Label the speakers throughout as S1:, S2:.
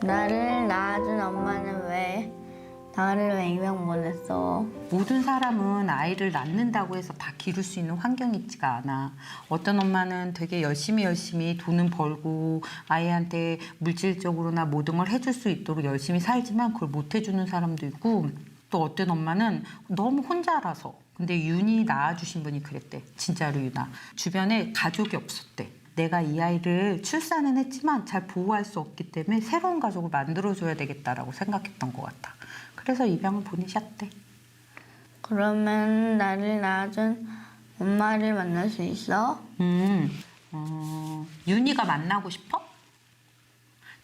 S1: 나를 낳아준 엄마는 왜 나를 왜 입양 보냈어?
S2: 모든 사람은 아이를 낳는다고 해서 다 기를 수 있는 환경이 있지가 않아. 어떤 엄마는 되게 열심히 돈은 벌고 아이한테 물질적으로나 모든 걸 해줄 수 있도록 열심히 살지만 그걸 못 해주는 사람도 있고, 또 어떤 엄마는 너무 혼자라서. 근데 윤이 낳아주신 분이 그랬대. 진짜로 윤아. 주변에 가족이 없었대. 내가 이 아이를 출산은 했지만 잘 보호할 수 없기 때문에 새로운 가족을 만들어줘야 되겠다라고 생각했던 것 같아. 그래서 입양을 보내셨대.
S1: 그러면 나를 낳아준 엄마를 만날 수 있어?
S2: 윤희가 만나고 싶어?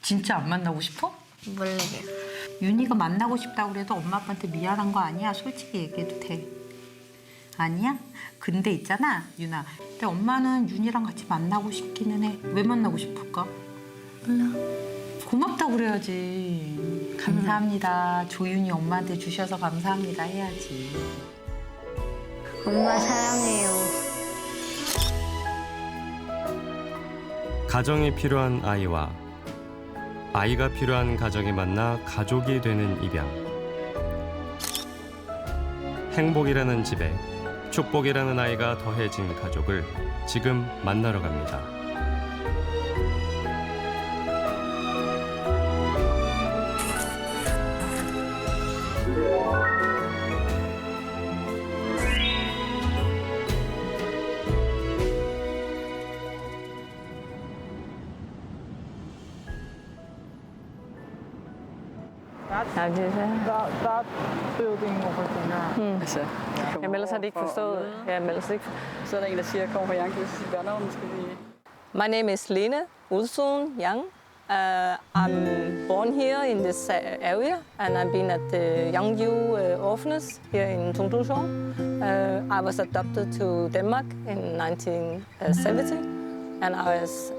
S2: 진짜 안 만나고 싶어?
S1: 모르겠어.
S2: 윤희가 만나고 싶다고 그래도 엄마 아빠한테 미안한 거 아니야? 솔직히 얘기해도 돼. 아니야? 근데 있잖아, 윤아. 근데 엄마는 윤희랑 같이 만나고 싶기는 해. 왜 만나고 싶을까?
S1: 몰라.
S2: 고맙다고 그래야지. 감사합니다. 조윤희 엄마한테 주셔서 감사합니다 해야지.
S1: 엄마 사랑해요.
S3: 가정이 필요한 아이와 아이가 필요한 가정이 만나 가족이 되는 입양. 행복이라는 집에 축복이라는 아이가 더해진 가족을 지금 만나러 갑니다.
S4: That building over there.
S5: Altså, jamen ellers har de ikke forstået. Jamen, ellers ikke. Så er der en, der siger, kom på Yang, du siger, børnehånden skal vi... My name is Lene Ulsun Yang. I'm born here in this area, and I've been at the Yangju orphanage here in Tongdusong. I was adopted to Denmark in 1970, and I was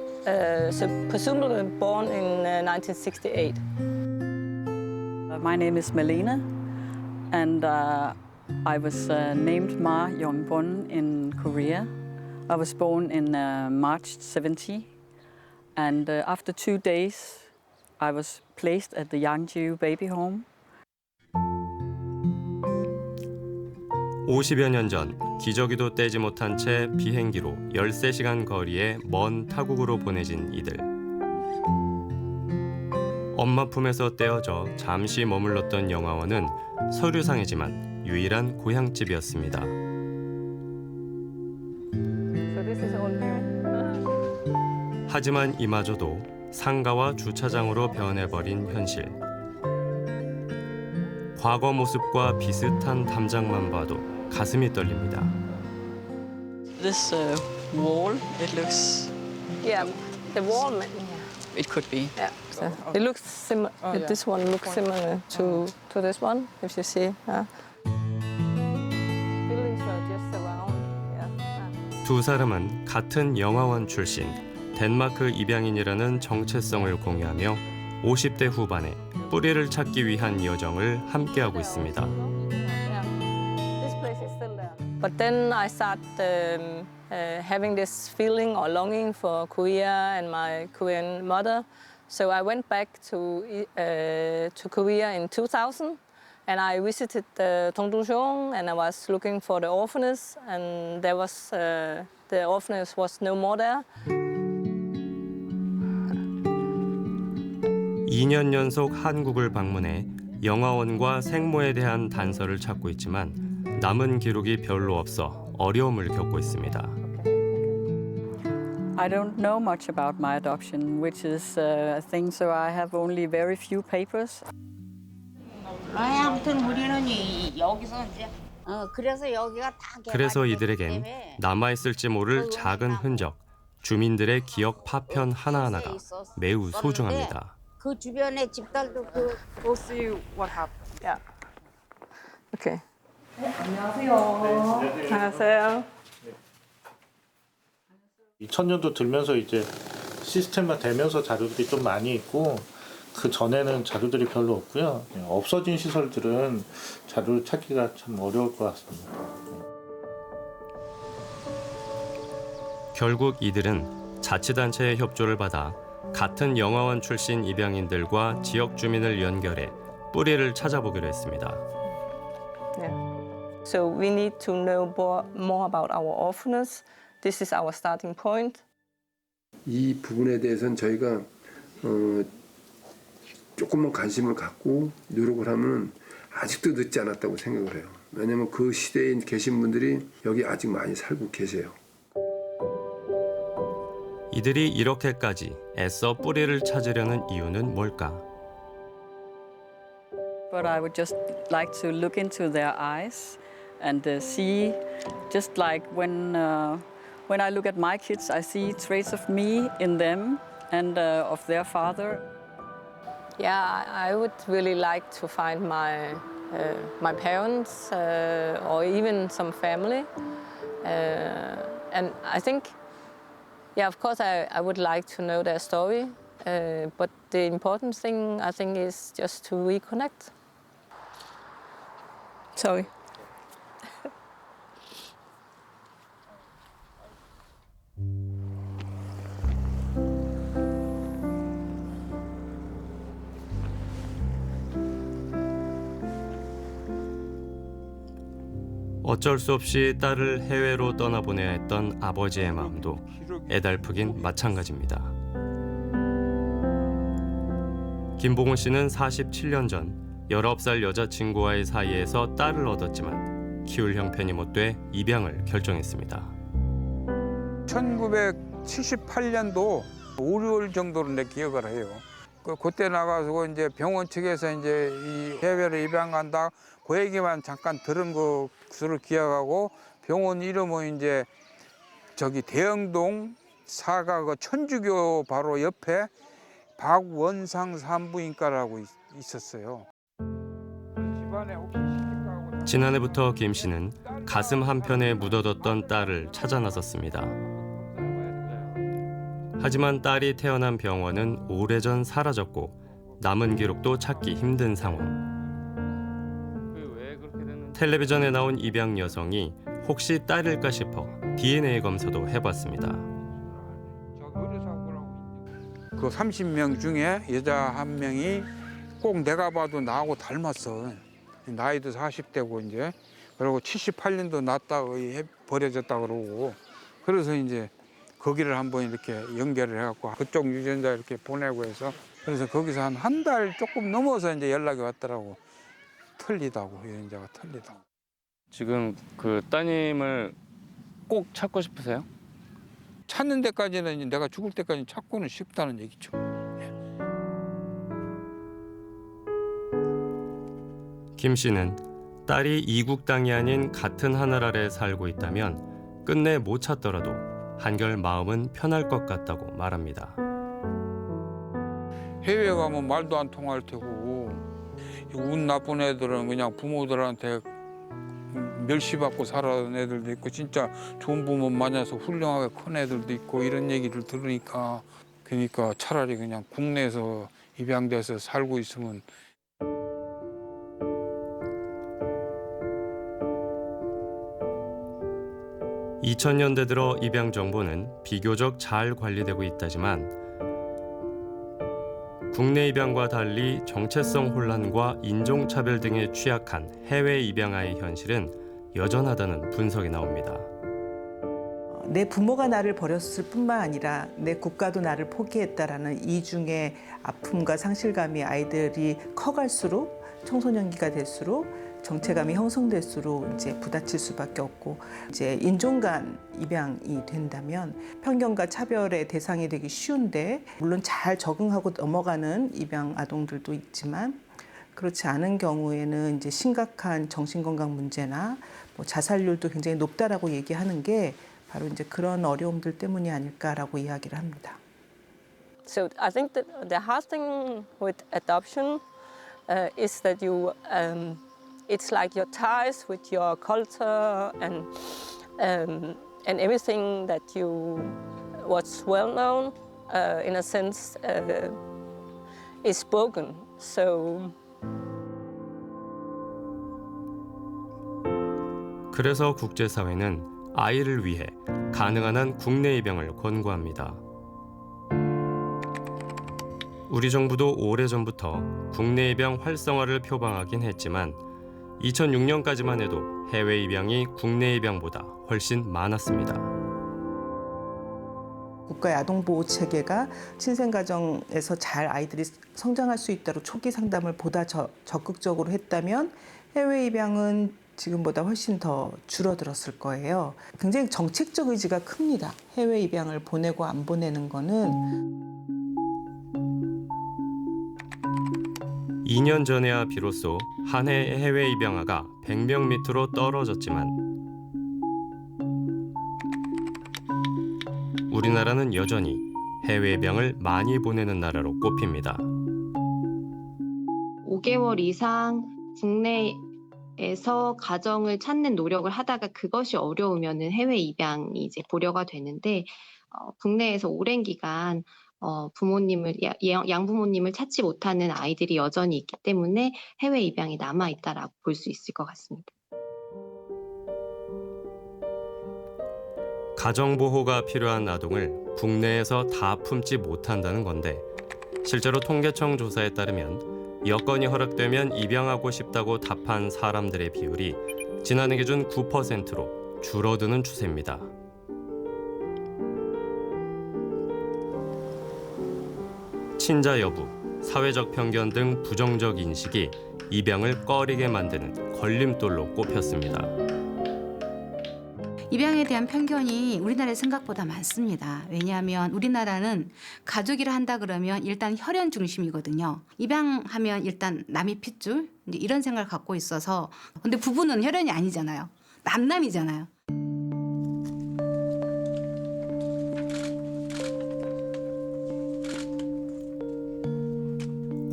S5: presumably born in 1968.
S6: My name is Malene, and I was named Ma Yongbon in Korea. I was born in March 70, and after 2 days, I was placed at the Yangju baby home.
S3: 50여 년 전 기저귀도 떼지 못한 채 비행기로 13시간 거리의 먼 타국으로 보내진 이들. 엄마 품에서 떼어져 잠시 머물렀던 영화원은 서류상이지만 유일한 고향집이었습니다. 하지만 이마저도 상가와 주차장으로 변해버린 현실. 과거 모습과 비슷한 담장만 봐도 가슴이 떨립니다.
S6: This wall, it looks...
S5: Yeah, the wall.
S6: It could be.
S5: Yeah, so it looks similar. This one looks similar to this one, if you see. Buildings were just around. Yeah.
S3: 두 사람은 같은 영화원 출신, 덴마크 입양인이라는 정체성을 공유하며 50대 후반에 뿌리를 찾기 위한 여정을 함께하고 있습니다.
S5: This place is still there. But then I started having this feeling or longing for Korea and my Korean mother. So I went back to Korea in 2000, and I visited Tongdusong, and I was looking for the orphanage, and there was the orphanage was no more there.
S3: 2년 연속 한국을 방문해 영화원과 생모에 대한 단서를 찾고 있지만 남은 기록이 별로 없어 어려움을 겪고 있습니다.
S6: I don't know much about my adoption, which is a thing, so I have only very few papers.
S7: 아무튼 우리는 여기서 이제 그래서 여기가 다
S3: 그래서 이들에겐 남아있을지 모를 작은 흔적, 주민들의 기억 파편 하나하나가 매우 소중합니다.
S7: 그 주변의 집들도 그
S4: We'll see what happens.
S5: Yeah. Okay. 안녕하세요. 안녕하세요.
S8: 2000년도 들면서 이제 시스템화 되면서 자료들이 좀 많이 있고 그 전에는 자료들이 별로 없고요. 없어진 시설들은 자료를 찾기가 참 어려울 것 같습니다. 결국
S3: 이들은 자치단체의 협조를 받아 같은 영화원 출신 입양인들과 지역 주민을 연결해 뿌리를 찾아보기로 했습니다.
S5: So we need to know more about our orphans. This is our starting point.
S9: 이 부분에 대해서는 저희가 조금만 관심을 갖고 노력을 하면 아직도 늦지 않았다고 생각을 해요. 왜냐하면 그 시대에 계신 분들이 여기 아직 많이 살고 계세요.
S3: 이들이 이렇게까지 애써 뿌리를 찾으려는 이유는 뭘까?
S6: But I would just like to look into their eyes and see, just like when I look at my kids, I see traits of me in them and of their father.
S5: Yeah, I would really like to find my parents or even some family. And I think, yeah, of course, I would like to know their story. But the important thing, I think, is just to reconnect. Sorry.
S3: 어쩔 수 없이 딸을 해외로 떠나보내야 했던 아버지의 마음도 애달프긴 마찬가지입니다. 김봉훈 씨는 47년 전 19살 여자친구와의 사이에서 딸을 얻었지만 키울 형편이 못돼 입양을 결정했습니다.
S10: 1978년도 5, 6월 정도로 내 기억을 해요. 그때 나가서 이제 병원 측에서 이제 이 해외로 입양 간다 그 얘기만 잠깐 들은 것으로 기억하고 병원 이름은 이제 저기 대흥동 사가 그 천주교 바로 옆에 박원상 산부인과라고 있었어요.
S3: 지난해부터 김 씨는 가슴 한편에 묻어뒀던 딸을 찾아 나섰습니다. 하지만 딸이 태어난 병원은 오래전 사라졌고 남은 기록도 찾기 힘든 상황. 텔레비전에 나온 입양 여성이 혹시 딸일까 싶어 DNA 검사도 해봤습니다.
S10: 그 30명 중에 여자 한 명이 꼭 내가 봐도 나하고 닮았어. 나이도 40대고 이제 그리고 78년도 낳았다고 버려졌다 그러고 그래서 이제 거기를 한번 이렇게 연결을 해갖고 그쪽 유전자 이렇게 보내고 해서 그래서 거기서 한 달 조금 넘어서 이제 연락이 왔더라고. 틀리다고 유전자가 틀리다고.
S11: 지금 그 따님을 꼭 찾고 싶으세요?
S10: 찾는 데까지는 이제 내가 죽을 때까지 찾고는 싶다는 얘기죠.
S3: 김 씨는 딸이 이국 땅이 아닌 같은 하늘 아래 살고 있다면 끝내 못 찾더라도 한결 마음은 편할 것 같다고 말합니다.
S10: 해외 가면 말도 안 통할 테고 운 나쁜 애들은 그냥 부모들한테 멸시받고 살아온 애들도 있고 진짜 좋은 부모 만나서 훌륭하게 큰 애들도 있고 이런 얘기를 들으니까 그러니까 차라리 그냥 국내에서 입양돼서 살고 있으면
S3: 2000년대 들어 입양 정보는 비교적 잘 관리되고 있다지만 국내 입양과 달리 정체성 혼란과 인종차별 등에 취약한 해외 입양아의 현실은 여전하다는 분석이 나옵니다.
S12: 내 부모가 나를 버렸을 뿐만 아니라 내 국가도 나를 포기했다라는 이중의 아픔과 상실감이 아이들이 커갈수록 청소년기가 될수록 정체감이 형성될수록 이제 부딪힐 수밖에 없고 이제 인종 간 입양이 된다면 편견과 차별의 대상이 되기 쉬운데 물론 잘 적응하고 넘어가는 입양 아동들도 있지만 그렇지 않은 경우에는 이제 심각한 정신건강 문제나 뭐 자살률도 굉장히 높다라고 얘기하는 게 바로 이제 그런 어려움들 때문이 아닐까라고 이야기를 합니다.
S5: So I think that the hard thing with adoption is that it's like your ties with your culture and everything that what's well known in a sense is broken. So
S3: 그래서 국제사회는 아이를 위해 가능한 한 국내 입양을 권고합니다. 우리 정부도 오래전부터 국내 입양 활성화를 표방하긴 했지만 2006년까지만 해도 해외 입양이 국내 입양보다 훨씬 많았습니다.
S12: 국가아동보호체계가 신생가정에서 잘 아이들이 성장할 수 있도록 초기 상담을 보다 적극적으로 했다면 해외 입양은 지금보다 훨씬 더 줄어들었을 거예요. 굉장히 정책적 의지가 큽니다. 해외 입양을 보내고 안 보내는 거는.
S3: 2년 전에야 비로소 한 해 해외 입양아가 100명 밑으로 떨어졌지만 우리나라는 여전히 해외 입양을 많이 보내는 나라로 꼽힙니다.
S13: 5개월 이상 국내에서 가정을 찾는 노력을 하다가 그것이 어려우면은 해외 입양이 이제 고려가 되는데 국내에서 오랜 기간 양부모님을 찾지 못하는 아이들이 여전히 있기 때문에 해외 입양이 남아 있다라고 볼 수 있을 것 같습니다.
S3: 가정보호가 필요한 아동을 국내에서 다 품지 못한다는 건데 실제로 통계청 조사에 따르면 여건이 허락되면 입양하고 싶다고 답한 사람들의 비율이 지난해 기준 9%로 줄어드는 추세입니다. 친자 여부, 사회적 편견 등 부정적 인식이 입양을 꺼리게 만드는 걸림돌로 꼽혔습니다.
S14: 입양에 대한 편견이 우리나라의 생각보다 많습니다. 왜냐하면 우리나라는 가족이라 한다 그러면 일단 혈연 중심이거든요. 입양하면 일단 남이 핏줄 이제 이런 생각을 갖고 있어서 근데 부부는 혈연이 아니잖아요. 남남이잖아요.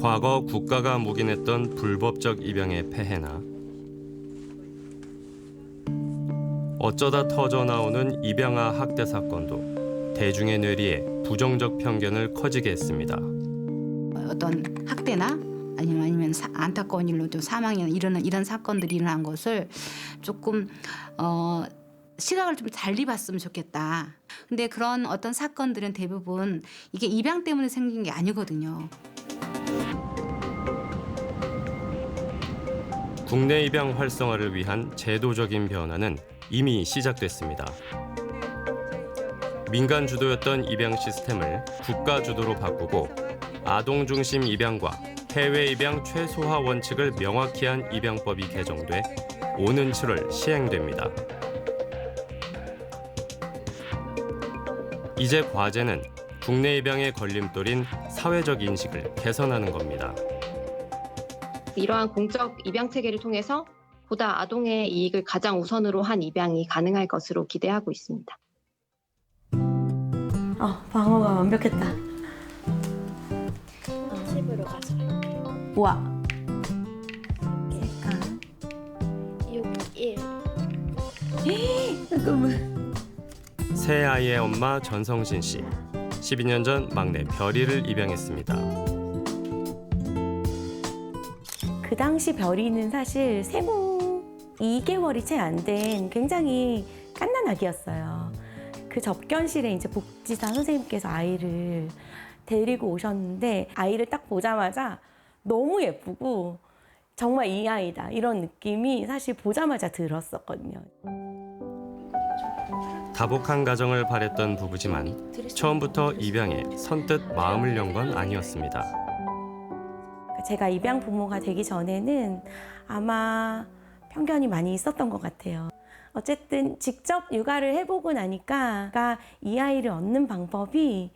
S3: 과거 국가가 묵인했던 불법적 입양의 폐해나 어쩌다 터져나오는 입양아 학대 사건도 대중의 뇌리에 부정적 편견을 커지게 했습니다.
S14: 어떤 학대나 아니면 안타까운 일로 좀 사망이나 이런 사건들이 일어난 것을 조금 시각을 좀 달리 봤으면 좋겠다. 근데 그런 어떤 사건들은 대부분 이게 입양 때문에 생긴 게 아니거든요.
S3: 국내 입양 활성화를 위한 제도적인 변화는 이미 시작됐습니다. 민간 주도였던 입양 시스템을 국가 주도로 바꾸고 아동 중심 입양과 해외 입양 최소화 원칙을 명확히 한 입양법이 개정돼 오는 7월 시행됩니다. 이제 과제는 국내 입양의 걸림돌인 사회적 인식을 개선하는 겁니다.
S13: 이러한 공적 입양 체계를 통해서 보다 아동의 이익을 가장 우선으로 한 입양이 가능할 것으로 기대하고 있습니다.
S15: 방어가 완벽했다.
S1: 집으로 가자.
S15: 와.
S1: 6, 1.
S15: 잠깐만.
S3: 새 아이의 엄마 전성신 씨. 12년 전 막내 별이를 입양했습니다.
S15: 그 당시 별이는 사실 생후 2개월이 채 안 된 굉장히 갓난 아기였어요. 그 접견실에 이제 복지사 선생님께서 아이를 데리고 오셨는데 아이를 딱 보자마자 너무 예쁘고 정말 이 아이다 이런 느낌이 사실 보자마자 들었었거든요.
S3: 다복한 가정을 바랬던 부부지만 처음부터 입양에 선뜻 마음을 연 건 아니었습니다.
S15: 제가 입양 부모가 되기 전에는 아마 편견이 많이 있었던 것 같아요. 어쨌든 직접 육아를 해보고 나니까 이 아이를 얻는 방법이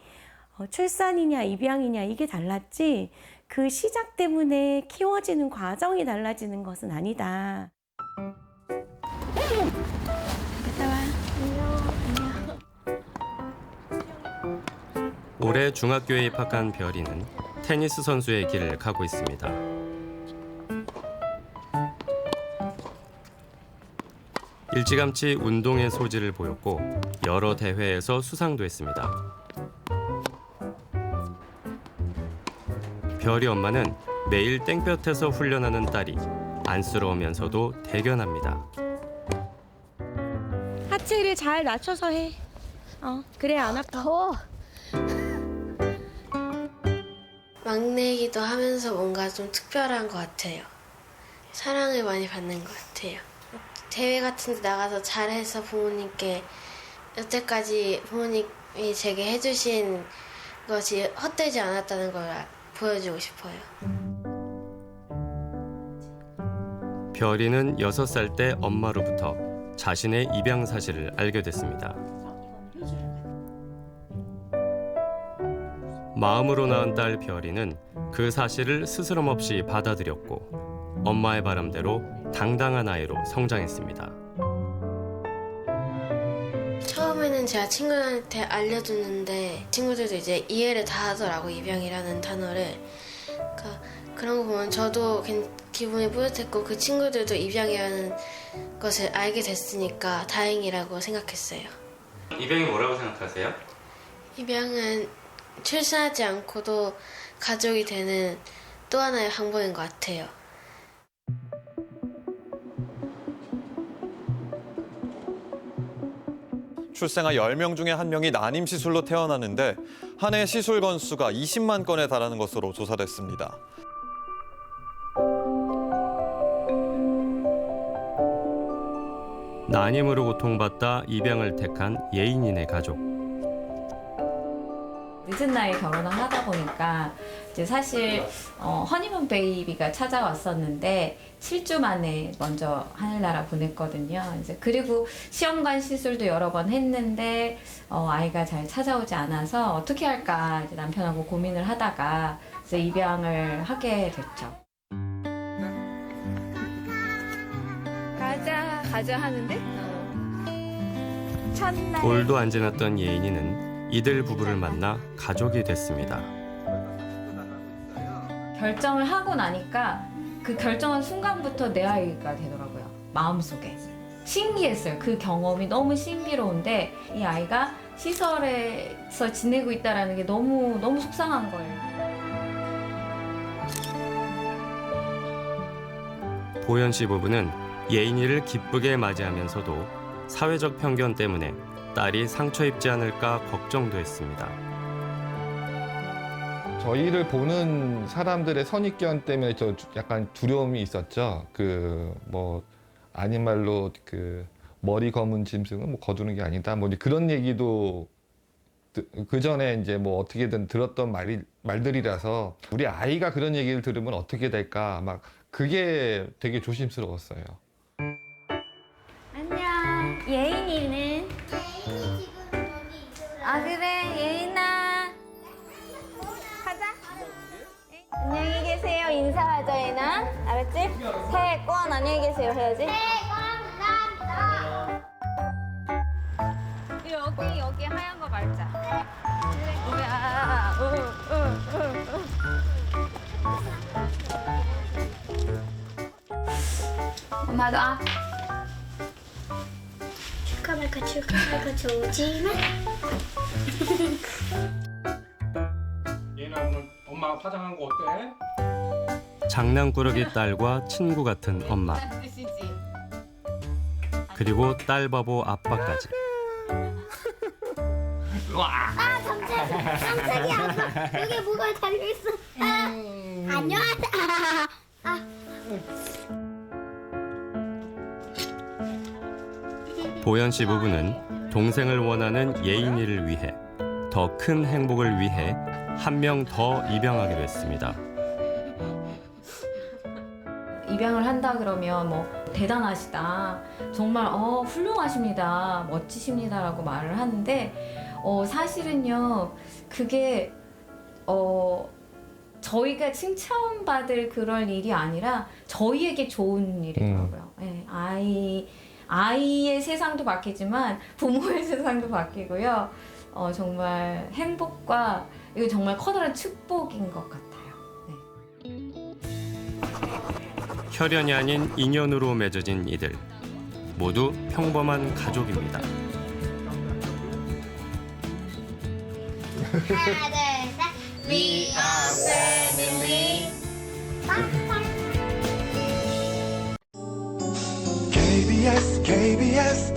S15: 출산이냐 입양이냐 이게 달랐지 그 시작 때문에 키워지는 과정이 달라지는 것은 아니다.
S1: 갔다 와.
S3: 올해 중학교에 입학한 별이는 테니스 선수의 길을 가고 있습니다. 일찌감치 운동의 소질을 보였고 여러 대회에서 수상도 했습니다. 별이 엄마는 매일 땡볕에서 훈련하는 딸이 안쓰러우면서도 대견합니다.
S15: 하체를 잘 낮춰서 해. 그래 안 아파.
S1: 더워.
S16: 막내이기도 하면서 뭔가 좀 특별한 것 같아요. 사랑을 많이 받는 것 같아요. 대회 같은 데 나가서 잘해서 부모님께 여태까지 부모님이 제게 해주신 것이 헛되지 않았다는 걸 보여주고 싶어요.
S3: 별이는 6살 때 엄마로부터 자신의 입양 사실을 알게 됐습니다. 마음으로 낳은 딸 별이는 그 사실을 스스럼 없이 받아들였고 엄마의 바람대로 당당한 아이로 성장했습니다.
S16: 처음에는 제가 친구들한테 알려줬는데 친구들도 이제 이해를 다 하더라고, 입양이라는 단어를. 그러니까 그런 거 보면 저도 기분이 뿌듯했고 그 친구들도 입양이라는 것을 알게 됐으니까 다행이라고 생각했어요.
S11: 입양이 뭐라고 생각하세요?
S16: 입양은 출산하지 않고도 가족이 되는 또 하나의 방법인 것 같아요.
S17: 출생아 10명 중에 1명이 난임 시술로 태어나는데 한 해 시술 건수가 20만 건에 달하는 것으로 조사됐습니다.
S3: 난임으로 고통받다 입양을 택한 예인이네 가족.
S18: 늦은 나이에 결혼을 하다 보니까 이제 사실 허니문 베이비가 찾아왔었는데 7주 만에 먼저 하늘나라 보냈거든요. 이제 그리고 시험관 시술도 여러 번 했는데 아이가 잘 찾아오지 않아서 어떻게 할까 이제 남편하고 고민을 하다가 이제 입양을 하게 됐죠. 가자 하는데 첫날
S3: 돌도 안 지났던 예인이는 이들 부부를 만나 가족이 됐습니다.
S18: 결정을 하고 나니까 그 결정한 순간부터 내 아이가 되더라고요. 마음속에. 신기했어요. 그 경험이 너무 신비로운데 이 아이가 시설에서 지내고 있다는 게 너무 속상한 거예요.
S3: 보현 씨 부부는 예인이를 기쁘게 맞이하면서도 사회적 편견 때문에 딸이 상처 입지 않을까 걱정도 했습니다.
S19: 저희를 보는 사람들의 선입견 때문에 저 약간 두려움이 있었죠. 아닌 말로 머리 검은 짐승은 거두는 게 아니다. 그런 얘기도 그 전에 이제 어떻게든 들었던 말들이라서 우리 아이가 그런 얘기를 들으면 어떻게 될까 막 그게 되게 조심스러웠어요.
S18: 안녕. 예인이는? 아 그래 예인아. 가자. 안녕히 계세요. 인사하자 예인아. 알았지? 새해 꼭 안녕히 계세요 해야지. 여기 하얀 거 말자. 그래. 엄마도 아.
S20: 축하할까 좋지만
S21: 얘나 오늘 엄마 화장한 거 어때?
S3: 장난꾸러기 딸과 친구 같은 엄마. 그리고 딸 바보 아빠까지.
S20: 아 깜짝이야 아빠 여기 뭐가 달려있어. 안녕하세요.
S3: 보현 씨 부부는 동생을 원하는 예인이를 위해 더 큰 행복을 위해 한 명 더 입양하기로 했습니다.
S18: 입양을 한다 그러면 대단하시다. 정말 훌륭하십니다. 멋지십니다라고 말을 하는데 사실은요. 그게 저희가 칭찬받을 그런 일이 아니라 저희에게 좋은 일이더라고요. 네, 아이의 세상도 바뀌지만 부모의 세상도 바뀌고요. 정말 행복과 이거 정말 커다란 축복인 것 같아요.
S3: 혈연이 아닌 인연으로 맺어진 이들 모두 평범한 가족입니다.
S20: 하나 둘 셋. We are family.
S22: KBS